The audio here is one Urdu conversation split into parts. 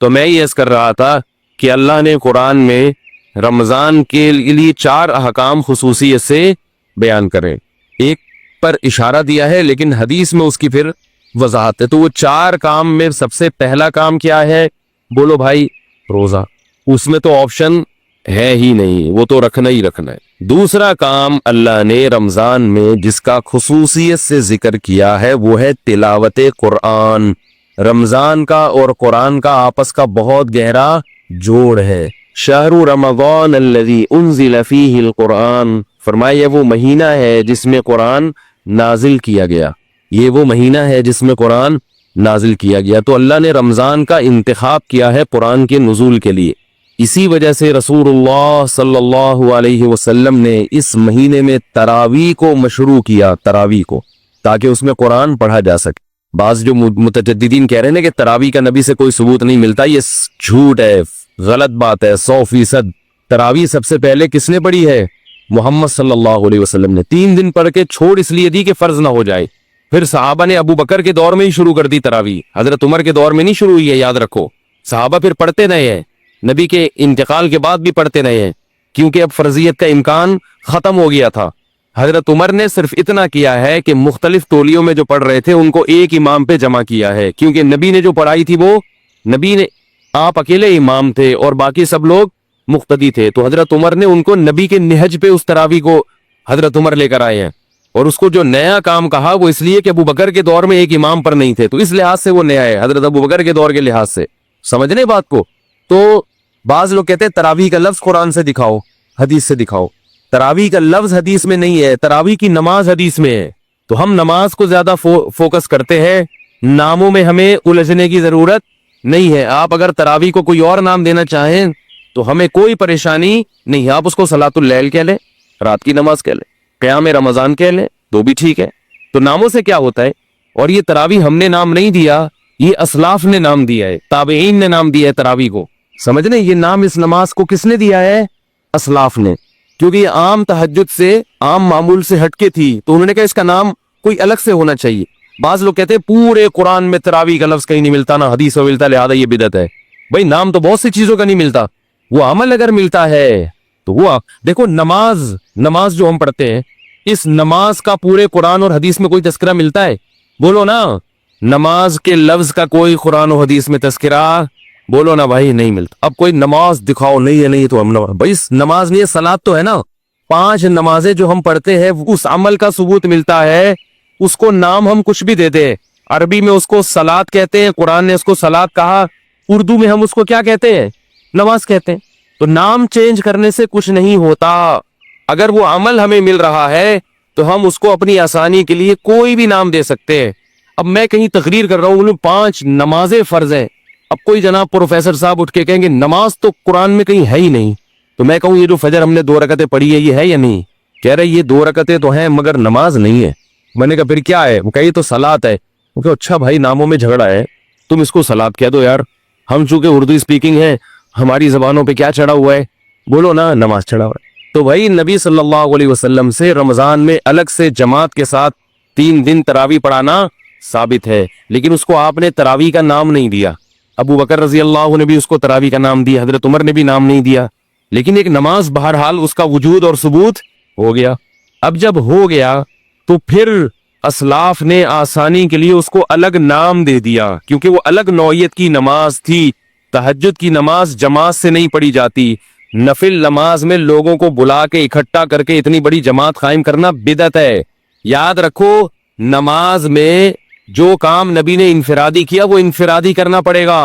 تو میں یہ عرض کر رہا تھا کہ اللہ نے قرآن میں رمضان کے لیے 4 احکام خصوصیت سے بیان کرے، ایک پر اشارہ دیا ہے لیکن حدیث میں اس کی پھر وضاحت ہے۔ تو وہ 4 کام میں سب سے پہلا کام کیا ہے؟ بولو بھائی، روزہ۔ اس میں تو آپشن ہے ہی نہیں، وہ تو رکھنا ہی رکھنا ہے۔ دوسرا کام اللہ نے رمضان میں جس کا خصوصیت سے ذکر کیا ہے وہ ہے تلاوت قرآن۔ رمضان کا اور قرآن کا آپس کا بہت گہرا جوڑ ہے۔ شہر رمضان الذی انزل فیہ القرآن، فرمایا وہ مہینہ ہے جس میں قرآن نازل کیا گیا، یہ وہ مہینہ ہے جس میں قرآن نازل کیا گیا۔ تو اللہ نے رمضان کا انتخاب کیا ہے قرآن کے نزول کے لیے۔ اسی وجہ سے رسول اللہ صلی اللہ علیہ وسلم نے اس مہینے میں تراویح کو مشروع کیا، تراویح کو، تاکہ اس میں قرآن پڑھا جا سکے۔ بعض جو متجددین کہہ رہے ہیں کہ تراویح کا نبی سے کوئی ثبوت نہیں ملتا، یہ جھوٹ ہے، غلط بات ہے 100%۔ تراویح سب سے پہلے کس نے پڑھی ہے؟ محمد صلی اللہ علیہ وسلم نے۔ 3 دن پڑھ کے چھوڑ اس لیے دی کہ فرض نہ ہو جائے۔ پھر صحابہ نے ابو بکر کے دور میں ہی شروع کر دی تراویح، حضرت عمر کے دور میں نہیں شروع ہوئی ہے، یاد رکھو۔ صحابہ پھر پڑھتے رہے ہیں، نبی کے انتقال کے بعد بھی پڑھتے رہے ہیں، کیونکہ اب فرضیت کا امکان ختم ہو گیا تھا۔ حضرت عمر نے صرف اتنا کیا ہے کہ مختلف ٹولیوں میں جو پڑھ رہے تھے ان کو ایک امام پہ جمع کیا ہے، کیونکہ نبی نے جو پڑھائی تھی وہ نبی نے، آپ اکیلے امام تھے اور باقی سب لوگ مقتدی تھے، تو حضرت عمر نے ان کو نبی کے نہج پہ اس تراویح کو حضرت عمر لے کر آئے ہیں۔ اور اس کو جو نیا کام کہا وہ اس لیے کہ ابو بکر کے دور میں ایک امام پر نہیں تھے، تو اس لحاظ سے وہ نیا ہے، حضرت ابو بکر کے دور کے لحاظ سے۔ سمجھنے بات کو؟ تو بعض لوگ کہتے ہیں تراویح کا لفظ قرآن سے دکھاؤ، حدیث سے دکھاؤ۔ تراویح کا لفظ حدیث میں نہیں ہے، تراویح کی نماز حدیث میں ہے۔ تو ہم نماز کو زیادہ فوکس کرتے ہیں، ناموں میں ہمیں الجھنے کی ضرورت نہیں ہے۔ آپ اگر تراویح کو کوئی اور نام دینا چاہیں تو ہمیں کوئی پریشانی نہیں، آپ اس کو صلاۃ اللیل کہہ لیں، رات کی نماز کہہ لیں، قیام رمضان کہہ لیں، تو بھی ٹھیک ہے۔ تو ناموں سے کیا ہوتا ہے؟ اور یہ تراویح ہم نے نام نہیں دیا، یہ اسلاف نے نام دیا ہے، تابعین نے نام دیا ہے تراویح کو۔ سمجھنے یہ نام اس نماز کو کس نے دیا ہے؟ اسلاف نے، کیونکہ یہ عام تہجد سے، عام معمول سے ہٹ کے تھی، تو انہوں نے کہا اس کا نام کوئی الگ سے ہونا چاہیے۔ بعض لوگ کہتے ہیں پورے قرآن میں تراویح کا لفظ کہیں نہیں ملتا، نہ حدیث میں ملتا، لہذا یہ بدعت ہے۔ بھائی نام تو بہت سی چیزوں کا نہیں ملتا، وہ عمل اگر ملتا ہے تو وہ دیکھو، نماز جو ہم پڑھتے ہیں، اس نماز کا پورے قرآن اور حدیث میں کوئی تذکرہ ملتا ہے؟ بولو نا، نماز کے لفظ کا کوئی قرآن و حدیث میں تذکرہ، بولو نا بھائی، نہیں ملتا۔ اب کوئی نماز دکھاؤ، نہیں ہے، نہیں تو ہم بھائی نماز نہیں ہے، صلاۃ تو ہے نا۔ 5 نمازیں جو ہم پڑھتے ہیں اس عمل کا ثبوت ملتا ہے، اس کو نام ہم کچھ بھی دیتے ہیں۔ عربی میں اس کو صلاۃ کہتے ہیں، قرآن نے اس کو صلاۃ کہا، اردو میں ہم اس کو کیا کہتے ہیں؟ نماز کہتے ہیں۔ تو نام چینج کرنے سے کچھ نہیں ہوتا، اگر وہ عمل ہمیں مل رہا ہے تو ہم اس کو اپنی آسانی کے لیے کوئی بھی نام دے سکتے ہیں۔ اب میں کہیں تقریر کر رہا ہوں، 5 نمازیں فرض ہیں، اب کوئی جناب پروفیسر صاحب اٹھ کے کہیں گے نماز تو قرآن میں کہیں ہے ہی نہیں، تو میں کہوں یہ جو فجر ہم نے 2 رکعتیں پڑھی ہے یہ ہے یا نہیں؟ کہہ رہے یہ 2 رکعتیں تو ہیں مگر نماز نہیں ہے۔ میں نے کہا پھر کیا ہے؟ وہ کہے تو صلاۃ ہے۔ وہ کہ اچھا بھائی، ناموں میں جھگڑا ہے، تم اس کو صلاۃ کہہ دو یار، ہم چونکہ اردو اسپیکنگ ہے، ہماری زبانوں پہ کیا چڑھا ہوا ہے؟ بولو نا، نماز چڑھا ہوا ہے۔ تو بھائی نبی صلی اللہ علیہ وسلم سے رمضان میں الگ سے جماعت کے ساتھ 3 دن تراویح پڑھانا ثابت ہے، لیکن اس کو آپ نے تراویح کا نام نہیں دیا۔ ابو بکر رضی اللہ عنہ نے بھی اس کو تراویح کا نام دیا، حضرت عمر نے بھی نام نہیں دیا، لیکن ایک نماز بہرحال اس کا وجود اور ثبوت ہو گیا۔ اب جب ہو گیا تو پھر اسلاف نے آسانی کے لیے اس کو الگ نام دے دیا، کیونکہ وہ الگ نوعیت کی نماز تھی۔ تہجد کی نماز جماعت سے نہیں پڑھی جاتی، نفل نماز میں لوگوں کو بلا کے اکٹھا کر کے اتنی بڑی جماعت قائم کرنا بدعت ہے۔ یاد رکھو، نماز میں جو کام نبی نے انفرادی کیا وہ انفرادی کرنا پڑے گا،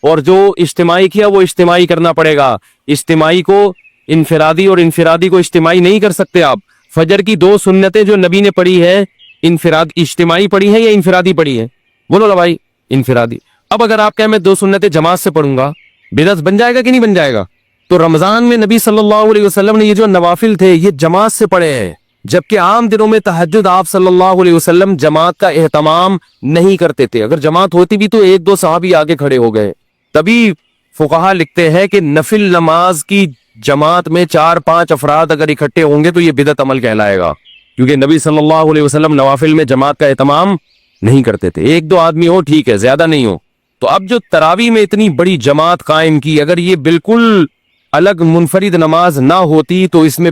اور جو اجتماعی کیا وہ اجتماعی کرنا پڑے گا۔ اجتماعی کو انفرادی اور انفرادی کو اجتماعی نہیں کر سکتے آپ۔ فجر کی 2 سنتیں جو نبی نے پڑھی ہے، اجتماعی پڑھی ہیں یا انفرادی پڑھی ہیں؟ بولو نا بھائی، انفرادی۔ اب اگر آپ کہیں میں 2 سنتیں جماعت سے پڑھوں گا، بدعت بن جائے گا کہ نہیں بن جائے گا؟ تو رمضان میں نبی صلی اللہ علیہ وسلم نے یہ جو نوافل تھے یہ جماعت سے پڑھے ہیں، جبکہ عام دنوں میں تہجد آپ صلی اللہ علیہ وسلم جماعت کا اہتمام نہیں کرتے تھے۔ اگر جماعت ہوتی بھی تو 1-2 صحابی آگے کھڑے ہو گئے۔ تبھی فقہا لکھتے ہیں کہ نفل نماز کی جماعت میں 4-5 افراد اگر اکٹھے ہوں گے تو یہ بدعت عمل کہلائے گا، کیونکہ نبی صلی اللہ علیہ وسلم نوافل میں جماعت کا اہتمام نہیں کرتے تھے۔ 1-2 آدمی ہو ٹھیک ہے، زیادہ نہیں ہو، تو اب جو تراوی میں اتنی بڑی جماعت قائم کی، اگر یہ بالکل الگ منفرد نماز نہ ہوتی تو اس میں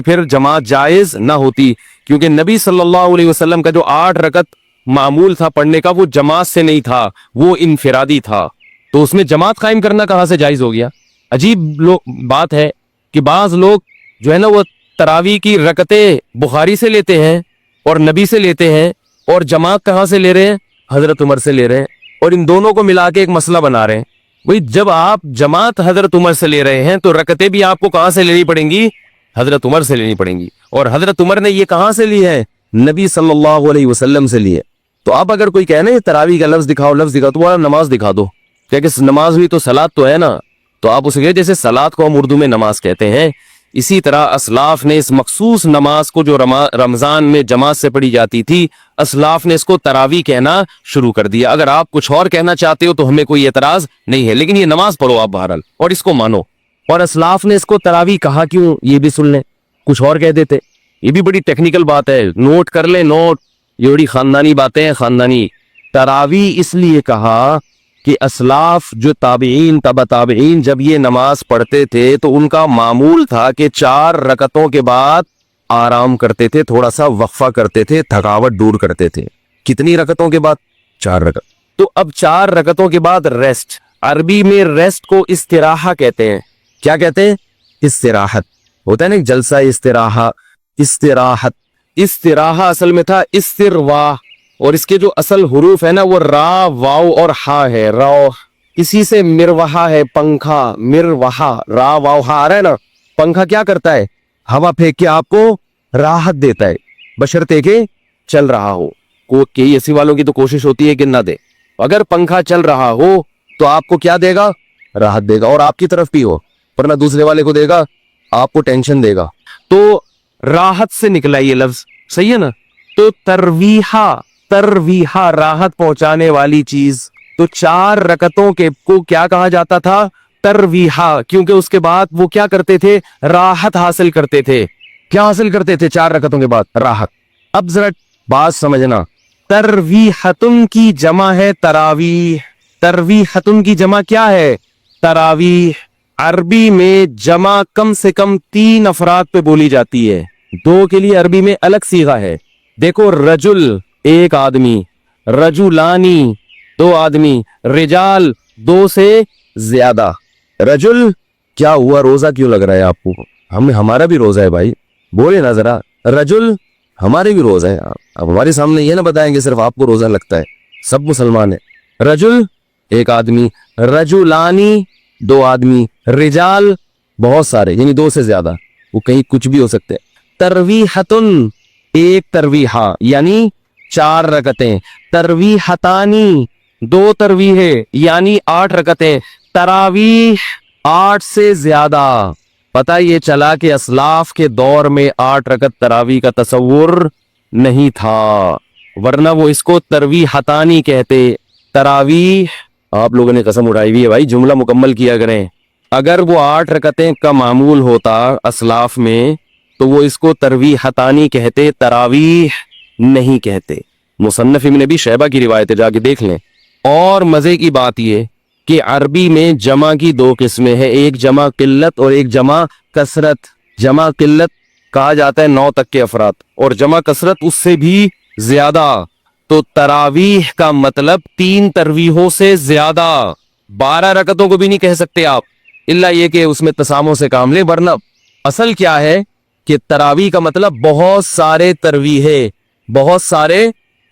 پھر جماعت جائز نہ ہوتی، کیونکہ نبی صلی اللہ علیہ وسلم کا جو 8 رکعت معمول تھا پڑھنے کا وہ جماعت سے نہیں تھا، وہ انفرادی تھا، تو اس میں جماعت قائم کرنا کہاں سے جائز ہو گیا؟ عجیب بات ہے کہ بعض لوگ جو ہے نا وہ تراوی کی رکعتیں بخاری سے لیتے ہیں اور نبی سے لیتے ہیں، اور جماعت کہاں سے لے رہے ہیں؟ حضرت عمر سے لے رہے ہیں، اور ان دونوں کو ملا کے ایک مسئلہ بنا رہے ہیں۔ وہی جب آپ جماعت حضرت عمر سے لے رہے ہیں تو رکعتیں بھی آپ کو کہاں سے لینی پڑیں گی؟ حضرت عمر سے لینی پڑیں گی، اور حضرت عمر نے یہ کہاں سے لی ہے؟ نبی صلی اللہ علیہ وسلم سے لی ہے۔ تو اب اگر کوئی کہنا ہے تراوی کا لفظ دکھاؤ تو وہ نماز دکھا دو، کہ نماز بھی تو صلاۃ تو ہے نا، تو آپ اسے کہے جیسے صلاۃ کو ہم اردو میں نماز کہتے ہیں، اسی طرح اسلاف نے اس مخصوص نماز کو جو رمضان میں جماعت سے پڑھی جاتی تھی، اسلاف نے اس کو تراوی کہنا شروع کر دیا۔ اگر آپ کچھ اور کہنا چاہتے ہو تو ہمیں کوئی اعتراض نہیں ہے، لیکن یہ نماز پڑھو آپ بہرحال اور اس کو مانو۔ اور اسلاف نے اس کو تراوی کہا کیوں، یہ بھی سن لیں، کچھ اور کہہ دیتے۔ یہ بھی بڑی ٹیکنیکل بات ہے، نوٹ کر لیں، نوٹ، یہ بڑی خاندانی باتیں ہیں، خاندانی۔ تراوی اس لیے کہا کہ اسلاف جو تابعین تبع تابعین جب یہ نماز پڑھتے تھے تو ان کا معمول تھا کہ 4 رکعتوں کے بعد آرام کرتے تھے، تھوڑا سا وقفہ کرتے تھے، تھکاوٹ دور کرتے تھے۔ کتنی رکعتوں کے بعد؟ 4 رکعت۔ تو اب 4 رکعتوں کے بعد ریسٹ، عربی میں ریسٹ کو استراحہ کہتے ہیں۔ کیا کہتے ہیں؟ استراحت ہوتا ہے نا، جلسہ استراحہ، استراحت۔ استراحہ اصل میں تھا استرواح، اور اس کے جو اصل حروف ہے نا وہ را، واو اور ہا ہے، رو۔ اسی سے مروحہ ہے، پنکھا، مروحہ، را واو ہا آ رہا ہے نا۔ پنکھا کیا کرتا ہے؟ ہوا پھینک کے آپ کو راحت دیتا ہے، بشرطے کہ چل رہا ہو۔ کہ اے سی والوں کی تو کوشش ہوتی ہے کہ نہ دے، اگر پنکھا چل رہا ہو تو آپ کو کیا دے گا؟ راحت دے گا، اور آپ کی طرف بھی ہو، ورنہ دوسرے والے کو دے گا، آپ کو ٹینشن دے گا۔ تو راحت سے نکلا یہ لفظ، صحیح ہے نا؟ تو ترویحہ راحت پہنچانے والی چیز، تو 4 رکعتوں کے کو کیا کہا جاتا تھا؟ ترویحہ، کیونکہ اس کے بعد وہ کیا کرتے تھے؟ راحت حاصل کرتے تھے۔ کیا حاصل کرتے تھے 4 رکعتوں کے بعد؟ راحت۔ اب ذرا بات سمجھنا، ترویحتن کی جمع ہے تراویح۔ ترویحتن کی جمع کیا ہے؟ تراویح۔ عربی میں جمع کم سے کم 3 افراد پہ بولی جاتی ہے، 2 کے لیے عربی میں الگ صیغہ ہے۔ دیکھو، رجل 1 آدمی، رجلانی 2 آدمی، رجال 2 سے زیادہ۔ رجل کیا ہوا؟ روزہ کیوں لگ رہا ہے آپ کو؟ ہمارا بھی روزہ ہے بھائی، بولے نا ذرا۔ رجل ہمارے بھی روزہ ہے، اب ہمارے سامنے یہ نہ بتائیں گے صرف آپ کو روزہ لگتا ہے، سب مسلمان ہیں۔ رجل 1 آدمی، رجلانی 2 آدمی، رجال بہت سارے، یعنی 2 سے زیادہ، وہ کہیں کچھ بھی ہو سکتے۔ ترویحتن 1 ترویحہ یعنی 4 رکعتیں، ترویحتانی 2 ترویحیں یعنی 8 رکعتیں، تراویح 8 سے زیادہ۔ پتہ یہ چلا کہ اسلاف کے دور میں 8 رکعت تراویح کا تصور نہیں تھا، ورنہ وہ اس کو ترویحتانی کہتے۔ تراویح آپ لوگوں نے قسم اٹھائی ہوئی ہے بھائی، جملہ مکمل کیا کریں۔ اگر وہ 8 رکعتیں کا معمول ہوتا اسلاف میں تو وہ اس کو ترویحتانی کہتے، تراویح نہیں کہتے۔ مصنف ابن ابی شیبہ کی روایت جا کے دیکھ لیں۔ اور مزے کی بات یہ کہ عربی میں جمع کی 2 قسمیں ہیں، ایک جمع قلت اور ایک جمع کثرت۔ جمع قلت کہا جاتا ہے 9 تک کے افراد، اور جمع کثرت اس سے بھی زیادہ۔ تو تراویح کا مطلب 3 ترویحوں سے زیادہ، 12 رکعتوں کو بھی نہیں کہہ سکتے آپ، الا یہ کہ اس میں تسامح سے کام لیں، ورنہ اصل کیا ہے کہ تراویح کا مطلب بہت سارے ترویح ہے، بہت سارے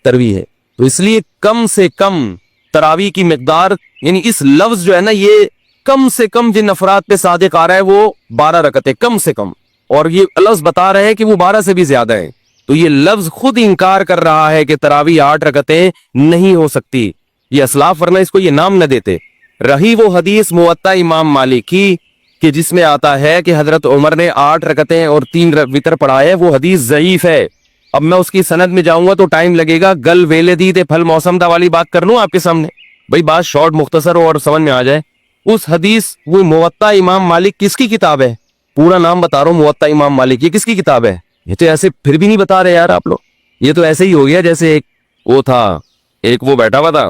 ترویح ہے۔ تو اس لیے کم سے کم تراویح کی مقدار، یعنی اس لفظ جو ہے نا یہ کم سے کم جن افراد پہ صادق آ رہا ہے وہ 12 رکعتیں کم سے کم، اور یہ لفظ بتا رہے ہیں کہ وہ 12 سے بھی زیادہ ہیں۔ تو یہ لفظ خود انکار کر رہا ہے کہ تراویح 8 رکعتیں نہیں ہو سکتی، یہ اسلاف، ورنہ اس کو یہ نام نہ دیتے۔ رہی وہ حدیث موطا امام مالک کی کہ جس میں آتا ہے کہ حضرت عمر نے 8 رکعتیں اور 3 وتر پڑھائے، وہ حدیث ضعیف ہے۔ اب میں اس کی سند میں جاؤں گا تو ٹائم لگے گا، گل ویلے دی تے پھل موسم دا والی بات کر لوں آپ کے سامنے، بھئی بات شارٹ مختصر ہو اور سمجھ میں آ جائے۔ اس حدیث، وہ موطا امام مالک کس کی کتاب ہے؟ پورا نام بتا رہا ہوں، موطا امام مالک، یہ کس کی کتاب ہے؟ یہ تو ایسے پھر بھی نہیں بتا رہے یار آپ لوگ، یہ تو ایسے ہی ہو گیا جیسے ایک وہ تھا، ایک وہ بیٹھا ہوا تھا